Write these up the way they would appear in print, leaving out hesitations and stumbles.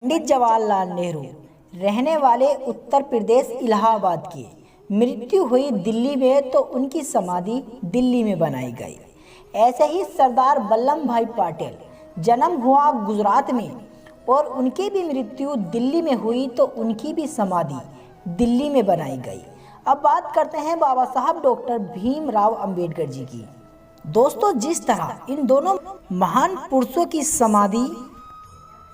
पंडित जवाहरलाल नेहरू रहने वाले उत्तर प्रदेश इलाहाबाद की मृत्यु हुई दिल्ली में तो उनकी समाधि दिल्ली में बनाई गई। ऐसे ही सरदार वल्लभ भाई पटेल जन्म हुआ गुजरात में और उनकी भी मृत्यु दिल्ली में हुई तो उनकी भी समाधि दिल्ली में बनाई गई। अब बात करते हैं बाबा साहब डॉक्टर भीमराव अंबेडकर जी की। दोस्तों, जिस तरह इन दोनों महान पुरुषों की समाधि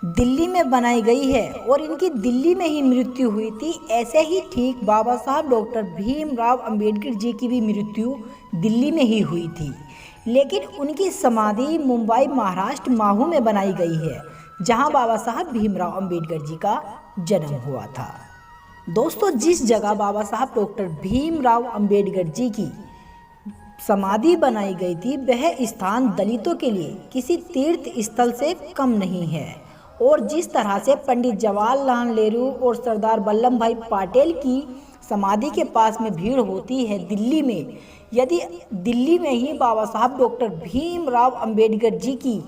दिल्ली में बनाई गई है और इनकी दिल्ली में ही मृत्यु हुई थी, ऐसे ही ठीक बाबा साहब डॉक्टर भीमराव अंबेडकर जी की भी मृत्यु दिल्ली में ही हुई थी, लेकिन उनकी समाधि मुंबई महाराष्ट्र महू में बनाई गई है, जहां बाबा साहब भीमराव अंबेडकर जी का जन्म हुआ था। दोस्तों, जिस जगह बाबा साहब डॉक्टर भीमराव अंबेडकर जी की समाधि बनाई गई थी, वह स्थान दलितों के लिए किसी तीर्थ स्थल से कम नहीं है। और जिस तरह से पंडित जवाहरलाल नेहरू और सरदार वल्लभ भाई पटेल की समाधि के पास में भीड़ होती है दिल्ली में, यदि दिल्ली में ही बाबा साहब डॉक्टर भीमराव अंबेडकर जी की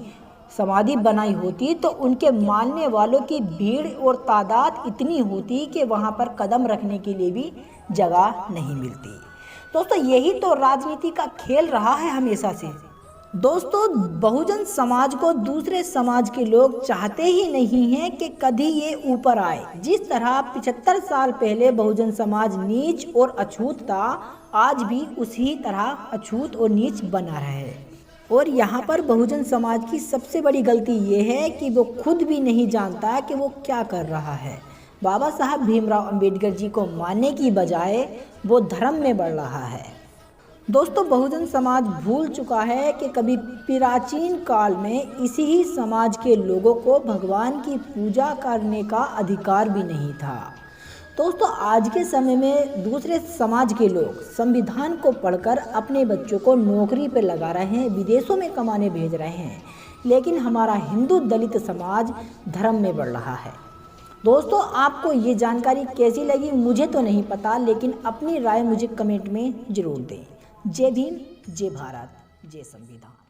समाधि बनाई होती तो उनके मानने वालों की भीड़ और तादाद इतनी होती कि वहां पर कदम रखने के लिए भी जगह नहीं मिलती। दोस्तों, यही तो राजनीति का खेल रहा है हमेशा से। दोस्तों, बहुजन समाज को दूसरे समाज के लोग चाहते ही नहीं हैं कि कभी ये ऊपर आए। जिस तरह 75 साल पहले बहुजन समाज नीच और अछूत था, आज भी उसी तरह अछूत और नीच बना रहे। और यहाँ पर बहुजन समाज की सबसे बड़ी गलती ये है कि वो खुद भी नहीं जानता कि वो क्या कर रहा है। बाबा साहब भीमराव अंबेडकर जी को मानने की बजाय वो धर्म में बढ़ रहा है। दोस्तों, बहुजन समाज भूल चुका है कि कभी प्राचीन काल में इसी ही समाज के लोगों को भगवान की पूजा करने का अधिकार भी नहीं था। दोस्तों, आज के समय में दूसरे समाज के लोग संविधान को पढ़कर अपने बच्चों को नौकरी पर लगा रहे हैं, विदेशों में कमाने भेज रहे हैं, लेकिन हमारा हिंदू दलित समाज धर्म में बढ़ रहा है। दोस्तों, आपको ये जानकारी कैसी लगी मुझे तो नहीं पता, लेकिन अपनी राय मुझे कमेंट में ज़रूर दें। जय भीम, जय भारत, जय संविधान।